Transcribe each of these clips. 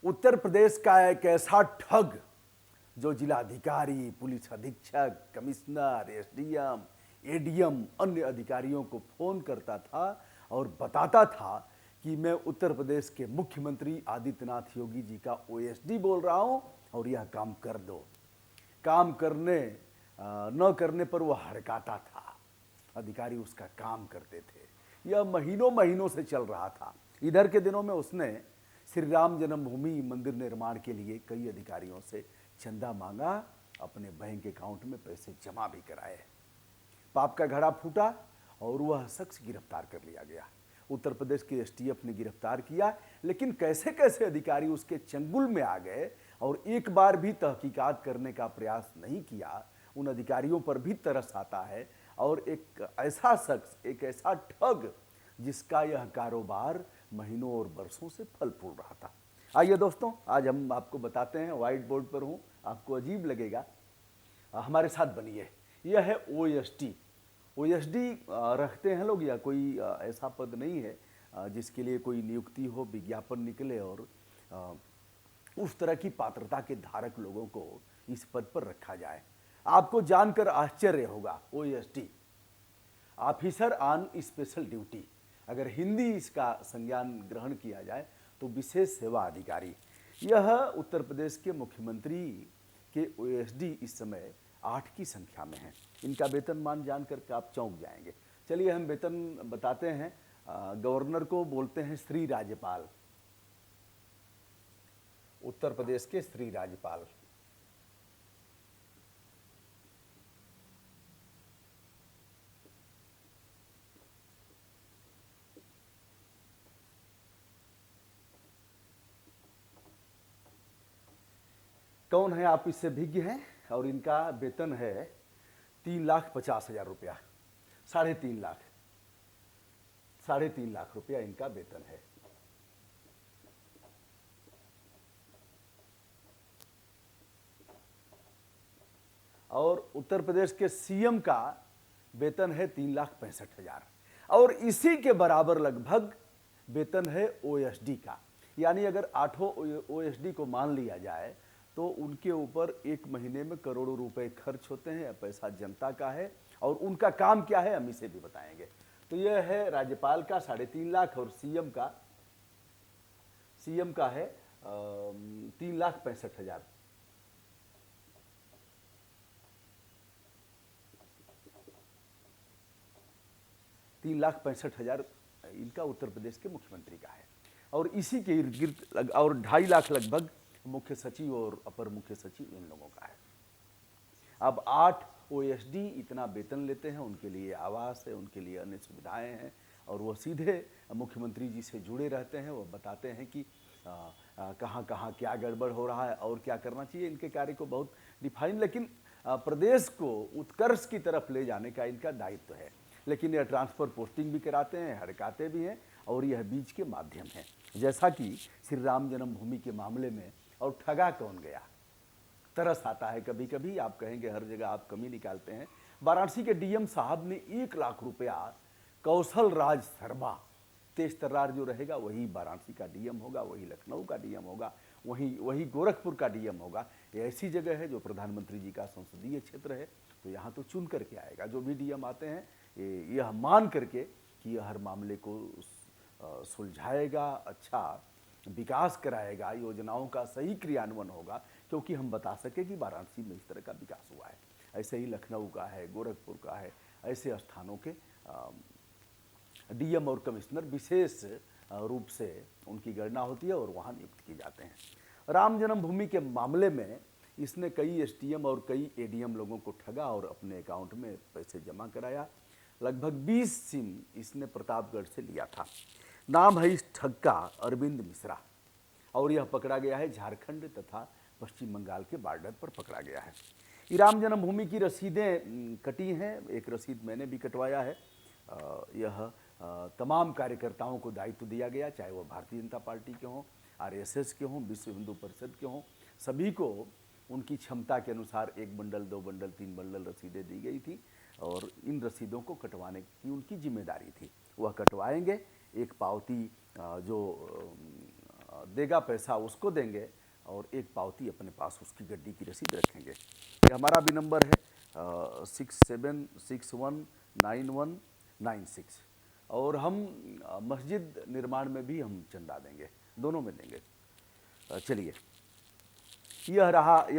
उत्तर प्रदेश का एक ऐसा ठग जो जिलाधिकारी, पुलिस अधीक्षक, कमिश्नर, एसडीएम, एडीएम, अन्य अधिकारियों को फोन करता था और बताता था कि मैं उत्तर प्रदेश के मुख्यमंत्री आदित्यनाथ योगी जी का ओएसडी बोल रहा हूं और यह काम कर दो। काम करने न करने पर वह हड़काता था। अधिकारी उसका काम करते थे। यह महीनों महीनों से चल रहा था। इधर के दिनों में उसने श्री राम जन्मभूमि मंदिर निर्माण के लिए कई अधिकारियों से चंदा मांगा, अपने बैंक अकाउंट में पैसे जमा भी कराए। पाप का घड़ा फूटा और वह शख्स गिरफ्तार कर लिया गया। उत्तर प्रदेश के एसटीएफ ने गिरफ्तार किया, लेकिन कैसे कैसे अधिकारी उसके चंगुल में आ गए और एक बार भी तहकीकात करने का प्रयास नहीं किया। उन अधिकारियों पर भी तरस आता है। और एक ऐसा शख्स, एक ऐसा ठग जिसका यह कारोबार महीनों और बरसों से फल फूल रहा था। आइए दोस्तों, आज हम आपको बताते हैं। व्हाइट बोर्ड पर हूँ, आपको अजीब लगेगा, हमारे साथ बनिए। यह है ओएसडी। ओएसडी रखते हैं लोग, या कोई ऐसा पद नहीं है जिसके लिए कोई नियुक्ति हो, विज्ञापन निकले और उस तरह की पात्रता के धारक लोगों को इस पद पर रखा जाए। आपको जानकर आश्चर्य होगा, OSD officer on special duty, अगर हिंदी इसका संज्ञान ग्रहण किया जाए तो विशेष सेवा अधिकारी। यह उत्तर प्रदेश के मुख्यमंत्री के ओएसडी इस समय 8 की संख्या में हैं। इनका वेतनमान जानकर के आप चौंक जाएंगे। चलिए हम वेतन बताते हैं। गवर्नर को बोलते हैं श्री राज्यपाल, उत्तर प्रदेश के श्री राज्यपाल। कौन है आप इससे भिज्ञ हैं? और इनका वेतन है 3,50,000 रुपया, 3.5 लाख, 3.5 लाख रुपया इनका वेतन है। और उत्तर प्रदेश के सीएम का वेतन है 3,65,000 और इसी के बराबर लगभग वेतन है ओएसडी का। यानी अगर 8 ओएसडी को मान लिया जाए तो उनके ऊपर एक महीने में करोड़ों रुपए खर्च होते हैं। पैसा जनता का है और उनका काम क्या है हम इसे भी बताएंगे। तो यह है राज्यपाल का 3.5 लाख और सीएम का है 3,65,000। $3,65,000 इनका उत्तर प्रदेश के मुख्यमंत्री का है। और इसी के इर्द गिर्द और 2.5 लाख लगभग मुख्य सचिव और अपर मुख्य सचिव इन लोगों का है। अब 8 ओएसडी इतना वेतन लेते हैं, उनके लिए आवास है, उनके लिए अन्य सुविधाएं हैं और वो सीधे मुख्यमंत्री जी से जुड़े रहते हैं। वो बताते हैं कि कहाँ कहाँ क्या गड़बड़ हो रहा है और क्या करना चाहिए। इनके कार्य को बहुत डिफाइन, लेकिन प्रदेश को उत्कर्ष की तरफ ले जाने का इनका दायित्व है। लेकिन यह ट्रांसफ़र पोस्टिंग भी कराते हैं, हड़काते भी हैं और यह बीच के माध्यम है। जैसा कि श्री राम जन्मभूमि के मामले में। और ठगा कौन गया? तरस आता है कभी कभी। आप कहेंगे हर जगह आप कमी निकालते हैं। वाराणसी के डीएम साहब ने 1 लाख रुपया कौशल राज शर्मा, तेज तर्रार जो रहेगा वही वाराणसी का डीएम होगा, वही लखनऊ का डीएम होगा, वही गोरखपुर का डीएम होगा। ये ऐसी जगह है जो प्रधानमंत्री जी का संसदीय क्षेत्र है, तो यहाँ तो चुन करके आएगा। जो भी डीएम आते हैं यह मान करके कि यह हर मामले को सुलझाएगा, अच्छा विकास कराएगा, योजनाओं का सही क्रियान्वयन होगा, क्योंकि हम बता सके कि वाराणसी में इस तरह का विकास हुआ है। ऐसे ही लखनऊ का है, गोरखपुर का है। ऐसे स्थानों के डीएम और कमिश्नर विशेष रूप से उनकी गणना होती है और वहाँ नियुक्त किए जाते हैं। राम जन्मभूमि के मामले में इसने कई एसडीएम और कई एडीएम लोगों को ठगा और अपने अकाउंट में पैसे जमा कराया। लगभग 20 सिम इसने प्रतापगढ़ से लिया था। नाम है इस ठग का अरविंद मिश्रा और यह पकड़ा गया है झारखंड तथा पश्चिम बंगाल के बॉर्डर पर पकड़ा गया है। राम जन्मभूमि की रसीदें कटी हैं। एक रसीद मैंने भी कटवाया है। यह तमाम कार्यकर्ताओं को दायित्व दिया गया, चाहे वह भारतीय जनता पार्टी के हों, आरएसएस के हों, विश्व हिंदू परिषद के हों। सभी को उनकी क्षमता के अनुसार 1 बंडल, 2 बंडल, 3 बंडल रसीदें दी गई थी और इन रसीदों को कटवाने की उनकी जिम्मेदारी थी। वह कटवाएंगे। एक पावती जो देगा पैसा उसको देंगे और एक पावती अपने पास उसकी गड्डी की रसीद रखेंगे। ये हमारा भी नंबर है 67619196। और हम मस्जिद निर्माण में भी हम चंदा देंगे, दोनों में देंगे। चलिए, यह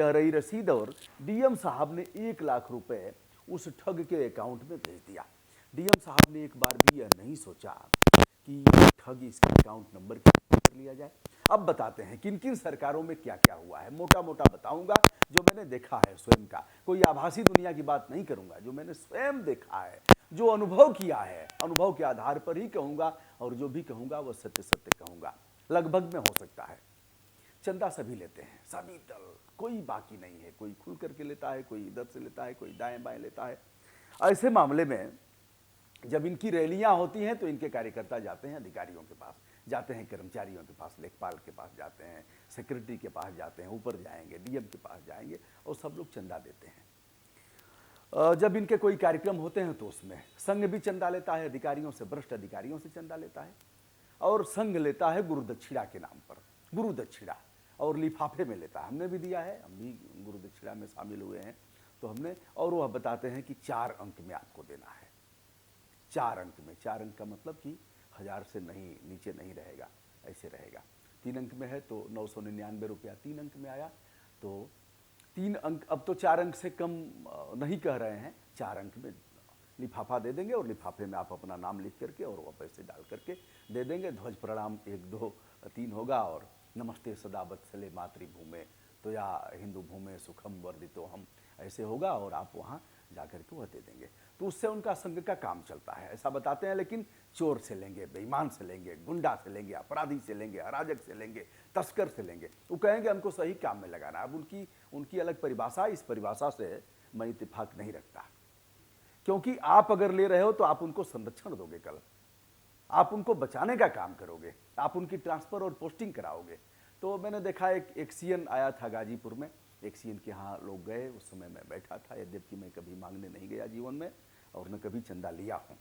रही रसीद और डीएम साहब ने 1 लाख रुपए उस ठग के अकाउंट में भेज दिया। डीएम साहब ने एक बार भी यह नहीं सोचा कि ठग इसके अकाउंट नंबर कर लिया जाए। अब बताते हैं किन किन सरकारों में क्या क्या हुआ है। मोटा मोटा बताऊंगा जो मैंने देखा है स्वयं का, कोई आभासी दुनिया की बात नहीं करूंगा, जो मैंने स्वयं देखा है, जो अनुभव किया है, अनुभव के आधार पर ही कहूंगा और जो भी कहूंगा वो सत्य सत्य कहूंगा। लगभग में हो सकता है। चंदा सभी लेते हैं, सभी दल, कोई बाकी नहीं है, कोई खुल करके लेता है, कोई इधर से लेता है, कोई दाएं बाएं लेता है। ऐसे मामले में जब इनकी रैलियां होती हैं तो इनके कार्यकर्ता जाते हैं अधिकारियों के पास, जाते हैं कर्मचारियों के पास, लेखपाल के पास जाते हैं, सेक्रेटरी के पास जाते हैं, ऊपर जाएंगे, डीएम के पास जाएंगे और सब लोग चंदा देते हैं। जब इनके कोई कार्यक्रम होते हैं तो उसमें संघ भी चंदा लेता है, अधिकारियों से, भ्रष्ट अधिकारियों से चंदा लेता है। और संघ लेता है गुरु दक्षिणा के नाम पर, गुरु दक्षिणा, और लिफाफे में लेता है। हमने भी दिया है, हम भी गुरु दक्षिणा में शामिल हुए हैं। तो हमने, और वह बताते हैं कि 4 अंक में आपको देना है। 4 अंक में, 4 अंक का मतलब कि 1000 से नहीं, नीचे नहीं रहेगा, ऐसे रहेगा। 3 अंक में है तो 999 रुपया 3 अंक में आया। तो 3 अंक, अब तो 4 अंक से कम नहीं कह रहे हैं, 4 अंक में लिफाफा दे देंगे और लिफाफे में आप अपना नाम लिख करके और वो पैसे डाल करके दे देंगे। ध्वज प्रणाम 1 2 3 होगा और नमस्ते सदा वत्सले मातृभूमे तो या हिंदू भूमे सुखम वर्धितो हम, ऐसे होगा और आप वहाँ जाकर के वह दे देंगे। तो उससे उनका संघ का काम चलता है, ऐसा बताते हैं। लेकिन चोर से लेंगे, बेईमान से लेंगे, गुंडा से लेंगे, अपराधी से लेंगे, अराजक से लेंगे, तस्कर से लेंगे, वो कहेंगे हमको सही काम में लगाना। अब उनकी अलग परिभाषा, इस परिभाषा से मैं इत्तेफाक नहीं रखता, क्योंकि आप अगर ले रहे हो तो आप उनको संरक्षण दोगे, कल आप उनको बचाने का काम करोगे, आप उनकी ट्रांसफर और पोस्टिंग कराओगे। तो मैंने देखा एक सीएन आया था गाजीपुर में, एक सीएन के यहाँ लोग गए, उस समय मैं बैठा था, यद्यपि मैं कभी मांगने नहीं गया जीवन में और न कभी चंदा लिया हूँ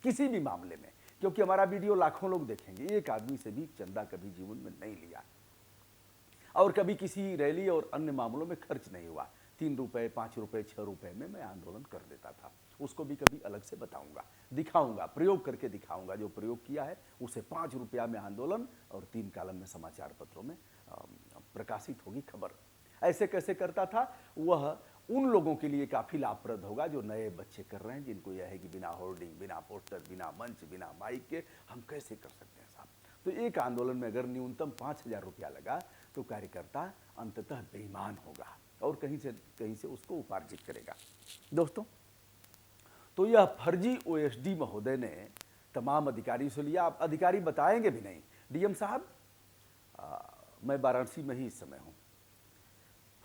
किसी भी मामले में, क्योंकि हमारा वीडियो लाखों लोग देखेंगे। एक आदमी से भी चंदा कभी जीवन में नहीं लिया और कभी किसी रैली और अन्य मामलों में खर्च नहीं हुआ। 3 रुपए, 5 रुपए, 6 रुपए में मैं आंदोलन कर देता था, उसको भी कभी अलग से बताऊंगा, दिखाऊंगा, प्रयोग करके दिखाऊंगा। जो प्रयोग किया है उसे 5 रुपया में आंदोलन और 3 कॉलम में समाचार पत्रों में प्रकाशित होगी खबर। ऐसे कैसे करता था, वह उन लोगों के लिए काफी लाभप्रद होगा जो नए बच्चे कर रहे हैं, जिनको यह है कि बिना होर्डिंग, बिना पोस्टर, बिना मंच, बिना माइक के हम कैसे कर सकते हैं साहब। तो एक आंदोलन में अगर न्यूनतम 5000 रुपया लगा तो कार्यकर्ता अंततः बेईमान होगा और कहीं से उसको उपार्जित करेगा। दोस्तों, तो यह फर्जी ओएसडी महोदय ने तमाम अधिकारी से लिया। अब अधिकारी बताएंगे भी नहीं, डीएम साहब मैं वाराणसी में ही इस समय हूँ,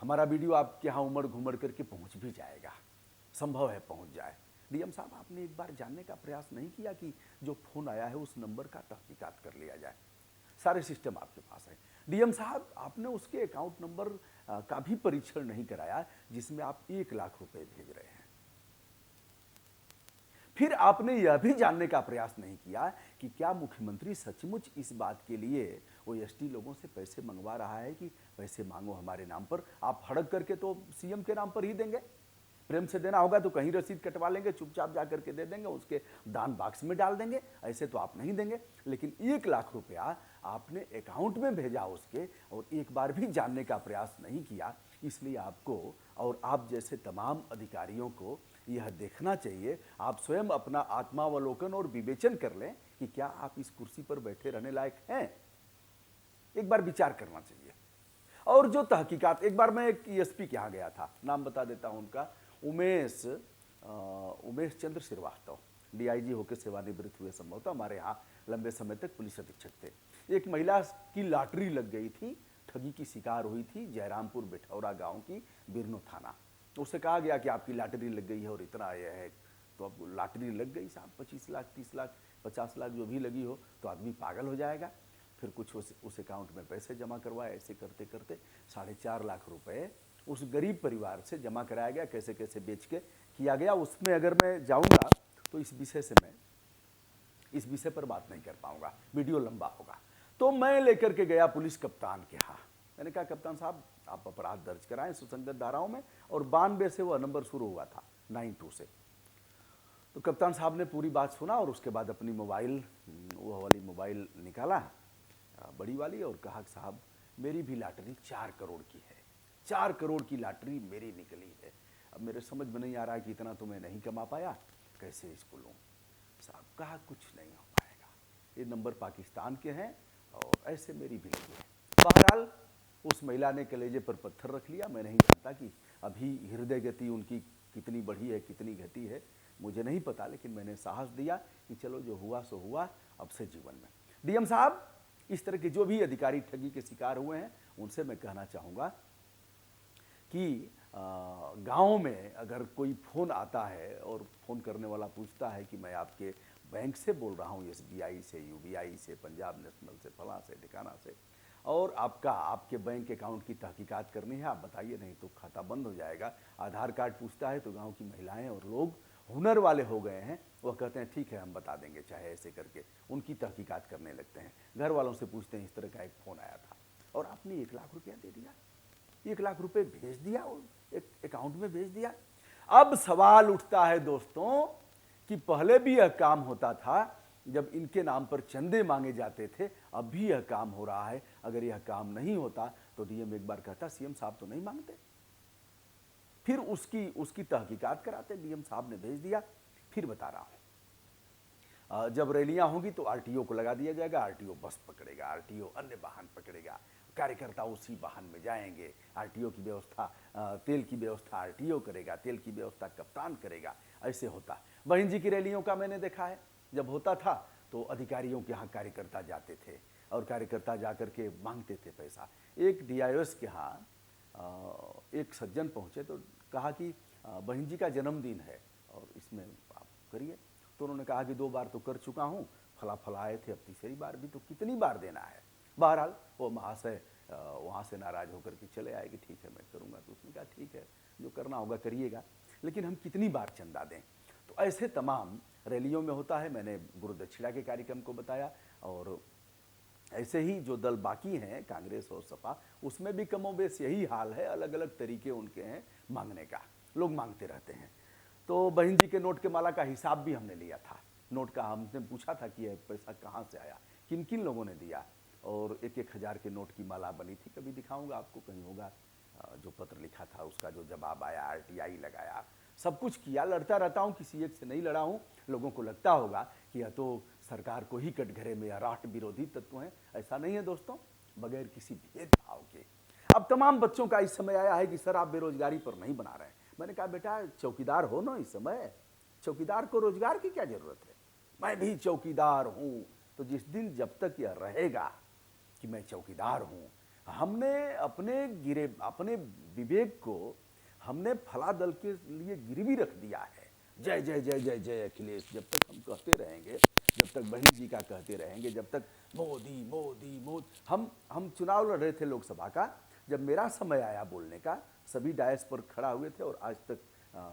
हमारा वीडियो आपके यहाँ उमड़ घुमड़ करके पहुँच भी जाएगा, संभव है पहुँच जाए। डीएम साहब, आपने एक बार जानने का प्रयास नहीं किया कि जो फोन आया है उस नंबर का तहकीकात कर लिया जाए? सारे सिस्टम आपके पास है। डीएम साहब, आपने उसके अकाउंट नंबर का भी परीक्षण नहीं कराया जिसमें आप 1 लाख रुपए भेज रहे हैं। फिर आपने यह भी जानने का प्रयास नहीं किया कि क्या मुख्यमंत्री सचमुच इस बात के लिए ओएसडी लोगों से पैसे मंगवा रहा है कि पैसे मांगो हमारे नाम पर। आप हड़क करके तो सीएम के नाम पर ही देंगे, प्रेम से देना होगा तो कहीं रसीद कटवा लेंगे, चुपचाप जाकर के दे देंगे, उसके दान बॉक्स में डाल देंगे, ऐसे तो आप नहीं देंगे। लेकिन 1 लाख रुपया आपने अकाउंट में भेजा उसके और एक बार भी जानने का प्रयास नहीं किया। इसलिए आपको और आप जैसे तमाम अधिकारियों को यह देखना चाहिए, आप स्वयं अपना आत्मावलोकन और विवेचन कर लें कि क्या आप इस कुर्सी पर बैठे रहने लायक हैं। एक बार विचार करना चाहिए। और जो तहकीकात, एक बार मैं एक ईएसपी के यहाँ गया था, नाम बता देता हूँ उनका, उमेश चंद्र श्रीवास्तव, डीआईजी होकर सेवानिवृत्त हुए, संभवतः हमारे यहाँ लंबे समय तक पुलिस अधीक्षक थे। एक महिला की लॉटरी लग गई थी, ठगी की शिकार हुई थी, जयरामपुर बिठौरा गांव की, बिरनो थाना। उससे कहा गया कि आपकी लॉटरी लग गई है और इतना यह है। तो अब लॉटरी लग गई साहब, 25 लाख, 30 लाख, 50 लाख जो भी लगी हो, तो आदमी पागल हो जाएगा। फिर कुछ उस अकाउंट में पैसे जमा करवाए, ऐसे करते करते 4.5 लाख रुपए उस गरीब परिवार से जमा कराया गया, कैसे कैसे बेच के किया गया। उसमें अगर मैं जाऊंगा तो इस विषय पर बात नहीं कर पाऊंगा, वीडियो लंबा होगा। तो मैं लेकर के गया पुलिस कप्तान के यहाँ। मैंने कहा कप्तान साहब आप अपराध दर्ज कराएं सुसंगत धाराओं में, और 92 से वह नंबर शुरू हुआ था, 92 से। तो कप्तान साहब ने पूरी बात सुना और उसके बाद अपनी मोबाइल, वो वाली मोबाइल निकाला बड़ी वाली, और कहा कि साहब मेरी भी लॉटरी 4 करोड़ की है, 4 करोड़ की लॉटरी मेरी निकली है। अब मेरे समझ में नहीं आ रहा है कि इतना तो मैं नहीं कमा पाया, कैसे इसको लूँ। साहब कहा कुछ नहीं हो पाएगा, ये नंबर पाकिस्तान के हैं और ऐसे मेरी भी लगी है। बहरहाल उस महिला ने कलेजे पर पत्थर रख लिया। मैं नहीं जानता कि अभी हृदय गति उनकी कितनी बढ़ी है कितनी घटी है, मुझे नहीं पता, लेकिन मैंने साहस दिया कि चलो जो हुआ सो हुआ, अब से जीवन में। डीएम साहब, इस तरह के जो भी अधिकारी ठगी के शिकार हुए हैं उनसे मैं कहना चाहूँगा कि गांव में अगर कोई फ़ोन आता है और फ़ोन करने वाला पूछता है कि मैं आपके बैंक से बोल रहा हूँ, SBI से, UBI से, पंजाब नेशनल से, फलां से, ठिकाना से, और आपके बैंक अकाउंट की तहकीकात करनी है, आप बताइए नहीं तो खाता बंद हो जाएगा। आधार कार्ड पूछता है तो गांव की महिलाएं और लोग हुनर वाले हो गए हैं, वह कहते हैं ठीक है हम बता देंगे, चाहे ऐसे करके उनकी तहकीकात करने लगते हैं। घर वालों से पूछते हैं इस तरह का एक फ़ोन आया था और आपने 1 लाख रुपया दे दिया, 1 लाख रुपए भेज दिया, एक अकाउंट में भेज दिया। अब सवाल उठता है दोस्तों कि पहले भी यह काम होता था जब इनके नाम पर चंदे मांगे जाते थे, अब भी यह काम हो रहा है। अगर यह काम नहीं होता तो डीएम एक बार कहता सीएम साहब तो नहीं मांगते, फिर उसकी तहकीकात कराते। डीएम साहब ने भेज दिया। फिर बता रहा हूं, जब रैलियां होंगी तो आरटीओ को लगा दिया जाएगा, आरटीओ बस पकड़ेगा, आरटीओ अन्य वाहन पकड़ेगा, कार्यकर्ता उसी वाहन में जाएंगे। आरटीओ की व्यवस्था, तेल की व्यवस्था आरटीओ करेगा, तेल की व्यवस्था कप्तान करेगा। ऐसे होता। बहन जी की रैलियों का मैंने देखा है, जब होता था तो अधिकारियों के यहाँ कार्यकर्ता जाते थे और कार्यकर्ता जाकर के मांगते थे पैसा। एक DIOS के यहाँ एक सज्जन पहुँचे तो कहा कि बहन जी का जन्मदिन है और इसमें आप करिए। तो उन्होंने कहा कि 2 बार तो कर चुका हूँ, फला आए थे, अब तीसरी बार भी, तो कितनी बार देना है। बहरहाल वो महाशय वहाँ से नाराज होकर के चले आए कि ठीक है मैं करूँगा। तो उसने कहा ठीक है जो करना होगा करिएगा, लेकिन हम कितनी बार चंदा दें। तो ऐसे तमाम रैलियों में होता है। मैंने गुरु दक्षिणा के कार्यक्रम को बताया, और ऐसे ही जो दल बाकी हैं कांग्रेस और सपा, उसमें भी कमोबेश यही हाल है। अलग अलग तरीके उनके हैं मांगने का, लोग मांगते रहते हैं। तो बहन जी के नोट के माला का हिसाब भी हमने लिया था। नोट का हमने पूछा था कि यह पैसा कहाँ से आया, किन किन लोगों ने दिया, और 1-1 हज़ार के नोट की माला बनी थी। कभी दिखाऊंगा आपको, कहीं होगा जो पत्र लिखा था उसका जो जवाब आया, RTI लगाया, सब कुछ किया। लड़ता रहता हूँ, किसी एक से नहीं लड़ा हूँ। लोगों को लगता होगा कि यह तो सरकार को ही कटघरे में या राष्ट्र विरोधी तत्व हैं। ऐसा नहीं है दोस्तों, बगैर किसी भेदभाव के। अब तमाम बच्चों का इस समय आया है कि सर आप बेरोजगारी पर नहीं बना रहे हैं। मैंने कहा बेटा चौकीदार हो ना, इस समय चौकीदार को रोजगार की क्या जरूरत है। मैं भी चौकीदार हूँ। तो जिस दिन जब तक यह रहेगा कि मैं चौकीदार हूँ, हमने अपने विवेक को हमने फला दल के लिए गिरवी रख दिया है। जय जय जय जय जय अखिलेश जब तक हम कहते रहेंगे, जब तक बहन जी का कहते रहेंगे, जब तक मोदी मोदी मोदी। हम चुनाव लड़ रहे थे लोकसभा का, जब मेरा समय आया बोलने का, सभी डायस पर खड़ा हुए थे और आज तक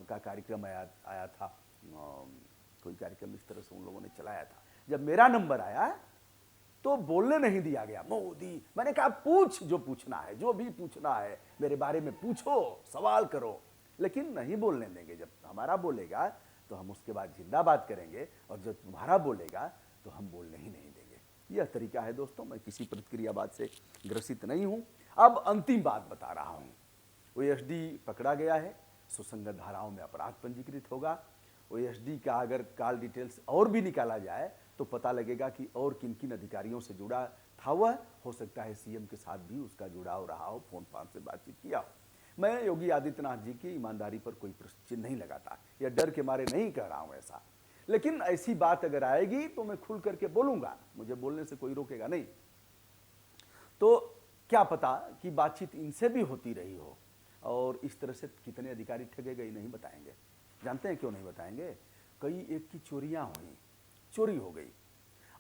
का कार्यक्रम आया था, कोई कार्यक्रम इस तरह से उन लोगों ने चलाया था। जब मेरा नंबर आया तो बोलने नहीं दिया गया, मोदी। मैंने कहा पूछ जो पूछना है, जो भी पूछना है मेरे बारे में पूछो, सवाल करो, लेकिन नहीं बोलने देंगे। जब हमारा बोलेगा तो हम उसके बाद जिंदाबाद करेंगे, और जब तुम्हारा बोलेगा तो हम बोलने ही नहीं देंगे। यह तरीका है दोस्तों। मैं किसी प्रतिक्रियावाद से ग्रसित नहीं हूं। अब अंतिम बात बता रहा हूं। OSD पकड़ा गया है, सुसंगत धाराओं में अपराध पंजीकृत होगा। OSD का अगर कॉल डिटेल्स और भी निकाला जाए तो पता लगेगा कि और किन किन अधिकारियों से जुड़ा था वह। हो सकता है CM के साथ भी उसका जुड़ाव रहा हो, फोन फान से बातचीत किया हो। मैं योगी आदित्यनाथ जी की ईमानदारी पर कोई प्रश्न चिन्ह नहीं लगाता, या डर के मारे नहीं कह रहा हूं ऐसा, लेकिन ऐसी बात अगर आएगी तो मैं खुल करके बोलूंगा, मुझे बोलने से कोई रोकेगा नहीं। तो क्या पता कि बातचीत इनसे भी होती रही हो, और इस तरह से कितने अधिकारी ठगे गए नहीं बताएंगे। जानते हैं क्यों नहीं बताएंगे? कई एक की चोरियां हुई, चोरी हो गई,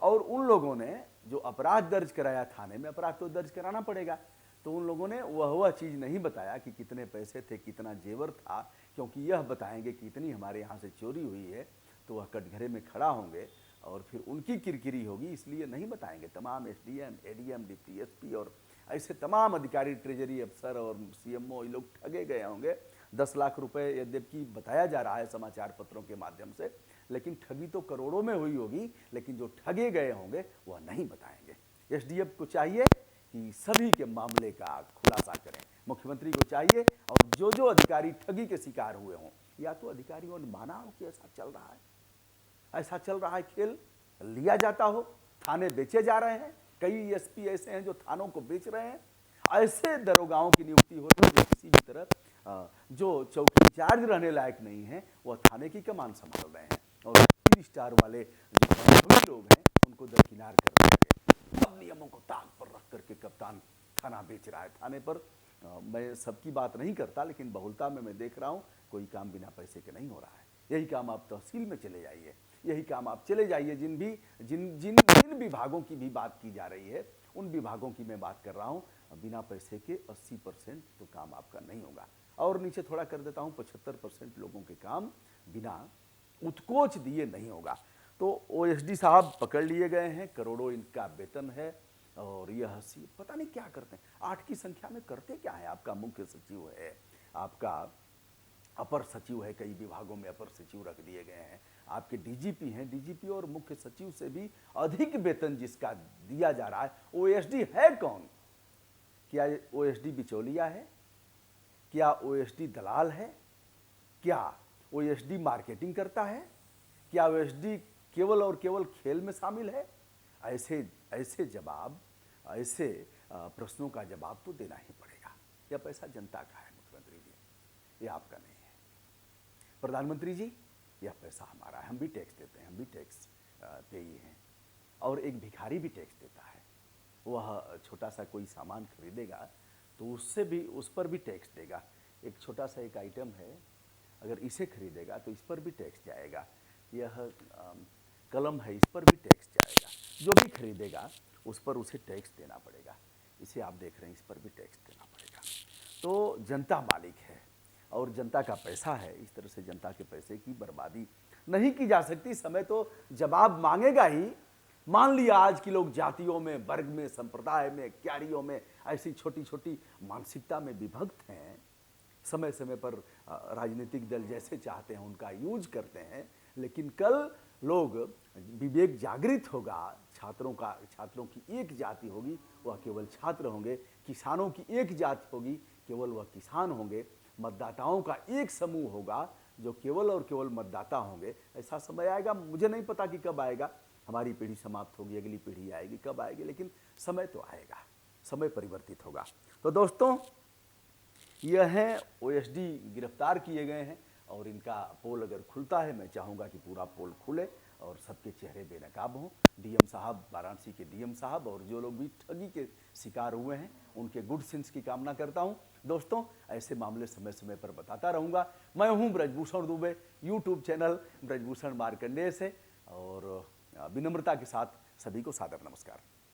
और उन लोगों ने जो अपराध दर्ज कराया थाने में, अपराध तो दर्ज कराना पड़ेगा, तो उन लोगों ने वह चीज़ नहीं बताया कि कितने पैसे थे, कितना जेवर था, क्योंकि यह बताएंगे कि इतनी हमारे यहाँ से चोरी हुई है तो वह कटघरे में खड़ा होंगे और फिर उनकी किरकिरी होगी, इसलिए नहीं बताएंगे। तमाम एसडीएम, एडीएम, डिप्टी एसपी और ऐसे तमाम अधिकारी, ट्रेजरी अफसर और सीएमओ, ये लोग ठगे गए होंगे 10 लाख रुपए, यद्यपि बताया जा रहा है समाचार पत्रों के माध्यम से, लेकिन ठगी तो करोड़ों में हुई होगी, लेकिन जो ठगे गए होंगे वह नहीं बताएंगे। एसडीएफ को चाहिए कि सभी के मामले का खुलासा करें, मुख्यमंत्री को चाहिए, और जो जो अधिकारी ठगी के शिकार हुए हों, या तो अधिकारियों ने माना हो कि ऐसा चल रहा है, ऐसा चल रहा है, खेल लिया जाता हो, थाने बेचे जा रहे हैं, कई एसपी ऐसे हैं जो थानों को बेच रहे हैं, ऐसे दरोगाओं की नियुक्ति हो रही है जो किसी भी तरह जो चौकी इंचार्ज रहने लायक नहीं है वह थाने की कमान संभाल रहे हैं, और 3 स्टार वाले जो अनुभवी लोग हैं उनको दरकिनार कर दिया गया। अब नियमों को ताक पर रख करके कप्तान थाना बेच रहा है। थाने पर मैं सबकी बात नहीं करता, लेकिन बहुलता में मैं देख रहा हूँ कोई काम बिना पैसे के नहीं हो रहा है। यही काम आप तहसील में चले जाइए, यही काम आप चले जाइए, जिन विभागों की भी बात की जा रही है उन विभागों की मैं बात कर रहा हूँ, बिना पैसे के 80% तो काम आपका नहीं होगा। और नीचे थोड़ा कर देता हूँ, 75% लोगों के काम बिना उत्कोच दिए नहीं होगा। तो ओएसडी साहब पकड़ लिए गए हैं, करोड़ों इनका वेतन है, और यह पता नहीं क्या करते हैं, 8 की संख्या में करते क्या है। आपका मुख्य सचिव है, आपका अपर सचिव है, कई विभागों में अपर सचिव रख दिए गए हैं, आपके डीजीपी हैं, डीजीपी और मुख्य सचिव से भी अधिक वेतन जिसका दिया जा रहा है, ओएसडी है कौन? क्या ओएसडी बिचौलिया है? क्या ओएसडी दलाल है? क्या ओएसडी मार्केटिंग करता है? क्या ओएसडी केवल और केवल खेल में शामिल है? ऐसे जवाब, ऐसे प्रश्नों का जवाब तो देना ही पड़ेगा। यह पैसा जनता का है मुख्यमंत्री जी, यह आपका नहीं है। प्रधानमंत्री जी, यह पैसा हमारा है, हम भी टैक्स देते हैं, हम भी टैक्स देई हैं। और एक भिखारी भी टैक्स देता है, वह छोटा सा कोई सामान खरीदेगा तो उस पर भी टैक्स देगा। एक छोटा सा एक आइटम है, अगर इसे खरीदेगा तो इस पर भी टैक्स जाएगा। यह कलम है, इस पर भी टैक्स जाएगा। जो भी खरीदेगा उस पर उसे टैक्स देना पड़ेगा। इसे आप देख रहे हैं, इस पर भी टैक्स देना पड़ेगा। तो जनता मालिक है और जनता का पैसा है, इस तरह से जनता के पैसे की बर्बादी नहीं की जा सकती। समय तो जवाब मांगेगा ही। मान लिया आज की लोग जातियों में, वर्ग में, संप्रदाय में, क्यारियों में, ऐसी छोटी छोटी मानसिकता में विभक्त हैं, समय समय पर राजनीतिक दल जैसे चाहते हैं उनका यूज करते हैं, लेकिन कल लोग विवेक जागृत होगा, छात्रों की एक जाति होगी, वह केवल छात्र होंगे, किसानों की एक जाति होगी, केवल वह किसान होंगे, मतदाताओं का एक समूह होगा जो केवल और केवल मतदाता होंगे। ऐसा समय आएगा, मुझे नहीं पता कि कब आएगा, हमारी पीढ़ी समाप्त होगी, अगली पीढ़ी आएगी, कब आएगी, लेकिन समय तो आएगा, समय परिवर्तित होगा। तो दोस्तों, यह है ओएसडी गिरफ्तार किए गए हैं, और इनका पोल अगर खुलता है, मैं चाहूँगा कि पूरा पोल खुले और सबके चेहरे बेनकाब हों। डीएम साहब, वाराणसी के डीएम साहब, और जो लोग भी ठगी के शिकार हुए हैं उनके गुड सेंस की कामना करता हूं। दोस्तों, ऐसे मामले समय समय पर बताता रहूँगा। मैं हूं ब्रजभूषण दुबे, यूट्यूब चैनल ब्रजभूषण मार्कंडेय से, और विनम्रता के साथ सभी को सादर नमस्कार।